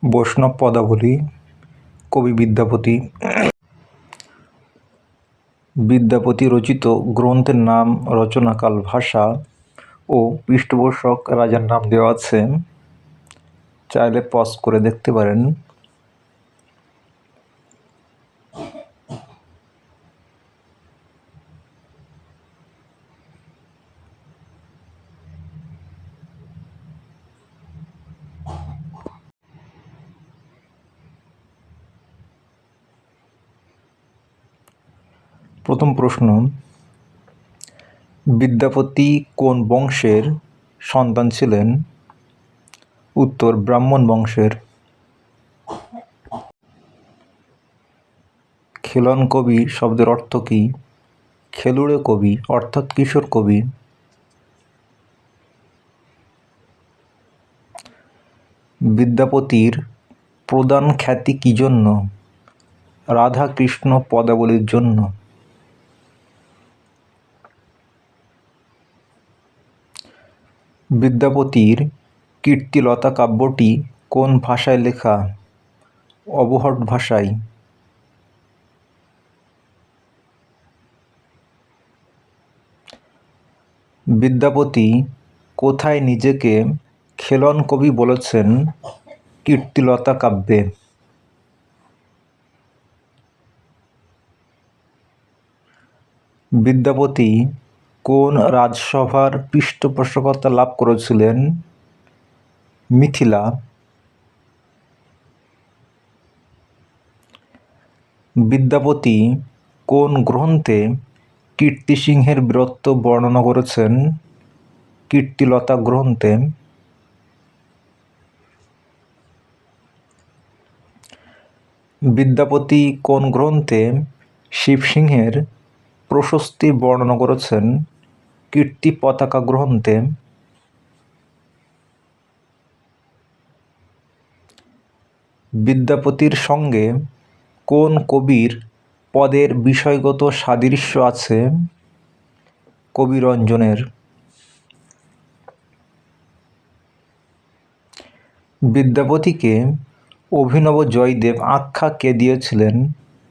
বৈষ্ণব পদাবলী। কবি বিদ্যাপতি। বিদ্যাপতি রচিত গ্রন্থের নাম, রচনাকাল, ভাষা ও পৃষ্ঠপোষক রাজার নাম দেওয়া আছে, চাইলে পজ করে দেখতে পারেন। প্রথম প্রশ্ন, বিদ্যাপতি কোন বংশের সন্তান ছিলেন? উত্তর, ব্রাহ্মণ বংশের। খেলন কবি শব্দের অর্থ কী? খেলুড়ে কবি অর্থাৎ কিশোর কবি। বিদ্যাপতির প্রধান খ্যাতি কী জন্য? রাধা কৃষ্ণ পদাবলীর জন্য। বিদ্যাপতির কীর্তিলতা কাব্যটি কোন ভাষায় লেখা? অবহট্ট ভাষায়। বিদ্যাপতি কোথায় নিজেকে খেলন কবি বলেছেন? কীর্তিলতা কাব্যে। বিদ্যাপতি কোন রাজসভার পৃষ্ঠপোষকতা লাভ করেছিলেন? মিথিলা। বিদ্যাপতি কোন গ্রন্থে কীর্তিসিংহের বীরত্ব বর্ণনা করেছেন? কীর্তিলতা গ্রন্থে। বিদ্যাপতি কোন গ্রন্থে শিবসিংহের প্রশস্তি বর্ণনা করেছেন? কীর্তি পতাকা গ্রন্থে। বিদ্যাপতির সঙ্গে কোন কবির পদের বিষয়গত সাদৃশ্য আছে? কবিরঞ্জনের। বিদ্যাপতিকে অভিনব জয়দেব আখ্যা কে দিয়েছিলেন?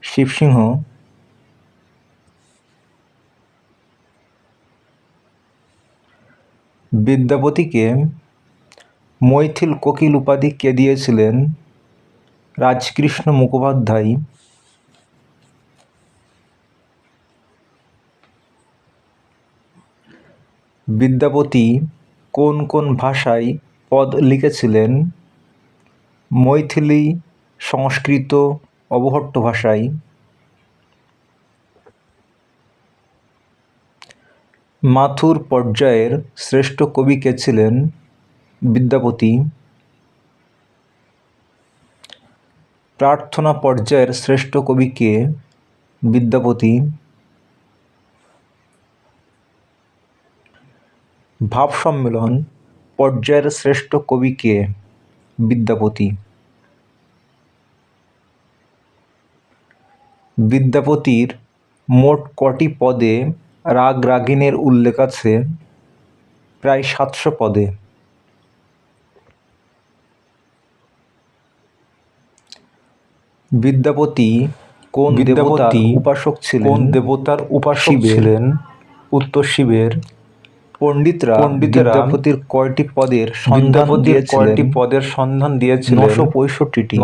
শিবসিংহ। বিদ্যাপতিকে মৈথিল কোকিল উপাধি কে দিয়েছিলেন? রাজকৃষ্ণ মুখোপাধ্যায়। বিদ্যাপতি কোন কোন ভাষায় পদ লিখেছিলেন? মৈথিলি, সংস্কৃত, অবহট্ট ভাষায়। মাথুর পর্যায়ের শ্রেষ্ঠ কবি কে ছিলেন? বিদ্যাপতি। প্রার্থনা পর্যায়ের শ্রেষ্ঠ কবি কে? বিদ্যাপতি। ভাব সম্মেলন পর্যায়ের শ্রেষ্ঠ কবি কে? বিদ্যাপতি। বিদ্যাপতির মোট কটি পদে রাগ রাগিণীর উল্লেখ আছে? প্রায় 700 পদে। বিদ্যাপতি কোন দেবতার উপাসক ছিলেন? কোন দেবতার উপাসক ছিলেন? উত্তর, শিবের। পণ্ডিতরা বিদ্যাপতির কয়টি পদের সন্ধান দিয়েছিলেন? 965টি।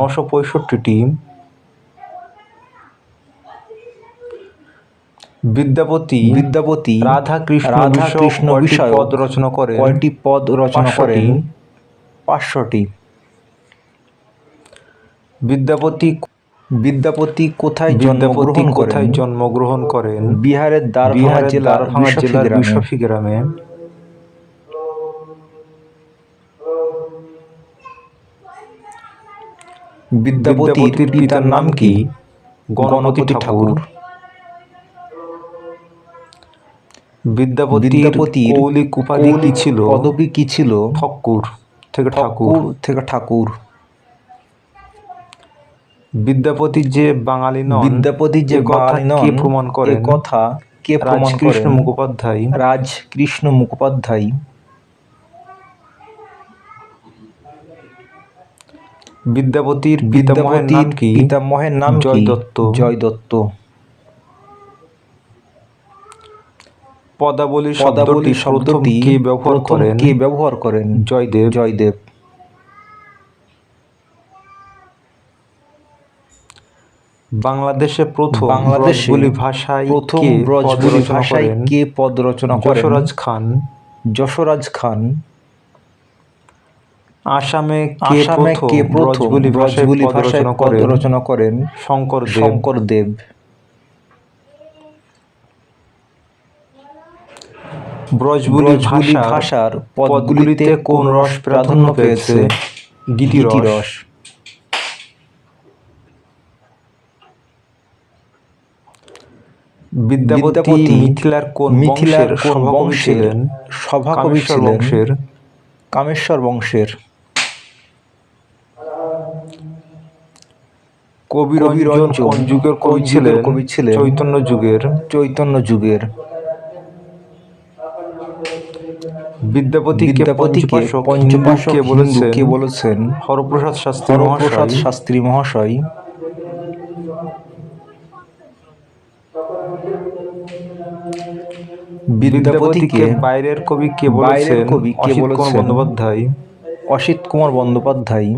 বিদ্যাপতি রাধা কৃষ্ণ বিষয়ে পদ রচনা করেন? কয়টি পদ রচনা করেন? 500টি। বিদ্যাপতি কোথায় জন্মগ্রহণ করেন? বিহারের দ্বারভাঙা জেলার বিশফি গ্রামে। বিদ্যাপতির পিতার নাম কি? গণপতি ঠাকুর। বিদ্যাপতির কৌলিক উপাধি কি ছিল? পদবী কি ছিল? ঠক্কুর থেকে ঠাকুর। বিদ্যাপতি যে বাঙালি নন কে প্রমাণ করেন? রাজকৃষ্ণ মুখোপাধ্যায়। বিদ্যাপতির পিতামহের নাম কি? জয় দত্ত। পদাবলী শব্দটি প্রথম কে ব্যবহার করেন? জয়দেব। বাংলাদেশে প্রথম ব্রজবুলি ভাষায় কে পদ রচনা করেন? যশোরাজ খান। আসামে কে প্রথম ব্রজবুলি ভাষায় পদ রচনা করেন? শঙ্করদেব। ব্রজবুলি ভাষার পদগুলিতে কোন রস প্রাধান্য পেয়েছে? গীতিরস। বিদ্যাপতি মিথিলার কোন বংশের সভাকবি ছিলেন? কামেশ্বর বংশের। কবিরঞ্জন কোন যুগের কবি ছিলেন? চৈতন্য যুগের। বিদ্যাপতিকে পঞ্চপাশক হিন্দু কে বলেছেন? হরপ্রসাদ শাস্ত্রী মহাশয়। বিদ্যাপতিকে বাইরের কবি কে বলেছেন? অসিত কুমার বন্দ্যোপাধ্যায়।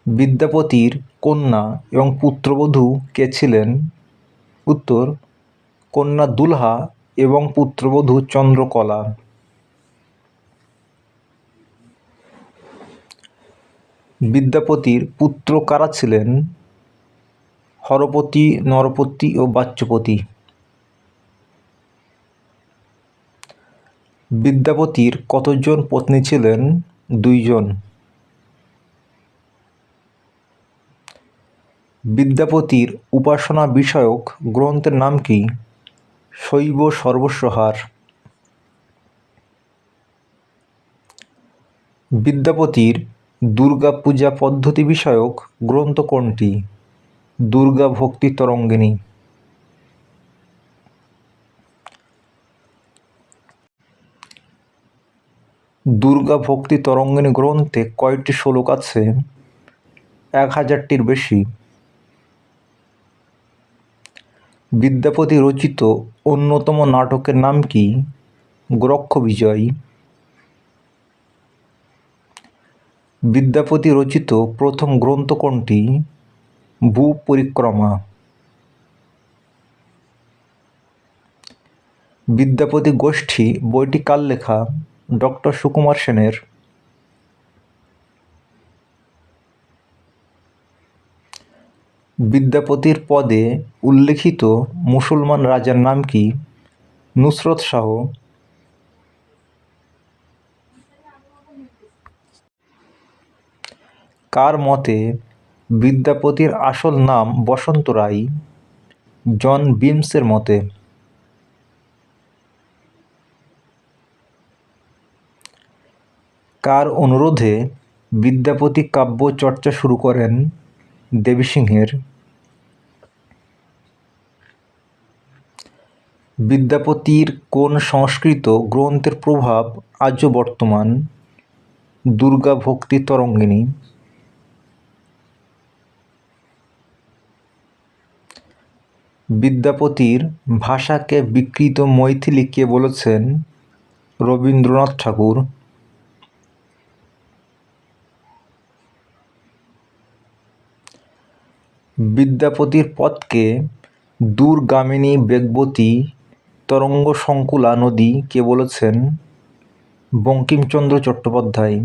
বিদ্যাপতির কন্যা এবং পুত্রবধূ কে ছিলেন? উত্তর, কন্যা দুলহা এবং পুত্রবধূ চন্দ্রকলা। বিদ্যাপতির পুত্র কারা ছিলেন? হরপতি, নরপতি ও বাচ্যপতি। বিদ্যাপতির কতজন পত্নী ছিলেন? 2 জন। বিদ্যাপতির উপাসনা বিষয়ক গ্রন্থের নাম কি? শৈব সর্বস্বহার। বিদ্যাপতির দুর্গা পূজা পদ্ধতি বিষয়ক গ্রন্থ কোনটি? দুর্গা ভক্তি তরঙ্গিনী। দুর্গা ভক্তি তরঙ্গিনী গ্রন্থে কয়টি শ্লোক আছে? 1000টির বেশি। বিদ্যাপতি রচিত অন্যতম নাটকের নাম কি? গোরক্ষ বিজয়। বিদ্যাপতি রচিত প্রথম গ্রন্থ কোনটি? ভূ পরিক্রমা। বিদ্যাপতি গোষ্ঠী বইটি কার লেখা? ডক্টর সুকুমার সেনের। বিদ্যাপতির পদে উল্লেখিত মুসলমান রাজার নাম কি? নুসরত শাহ। কার মতে বিদ্যাপতির আসল নাম বসন্ত রায়? জন বিমসের মতে। কার অনুরোধে বিদ্যাপতি কাব্য চর্চা শুরু করেন? দেবীসিংহের। বিদ্যাপতির কোন সংস্কৃত গ্রন্থের প্রভাব আজও বর্তমান? দুর্গা ভক্তি তরঙ্গিনী। বিদ্যাপতির ভাষাকে বিকৃত মৈথিলী কে বলেছেন? রবীন্দ্রনাথ ঠাকুর। বিদ্যাপতির পদকে দূরগামিনী বেগবতী তরঙ্গ সংকুলা নদী কে বলেছেন? বঙ্কিমচন্দ্র চট্টোপাধ্যায়।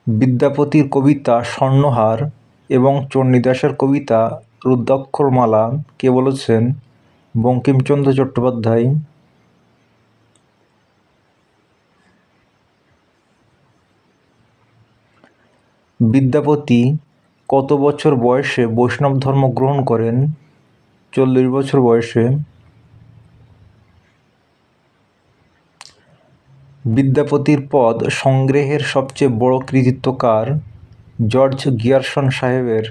বিদ্যাপতির কবিতা স্বর্ণহার এবং চণ্ডীদাসের কবিতা রুদ্রাক্ষরমালা কে বলেছেন? বঙ্কিমচন্দ্র চট্টোপাধ্যায়। বিদ্যাপতি কত বছর বয়সে বৈষ্ণব ধর্ম গ্রহণ করেন? 40 বছর বয়সে। বিদ্যাপতির পদ সংগ্রহের সবচেয়ে বড় কৃতিত্ব কার? জর্জ গিয়ারসন সাহেবের।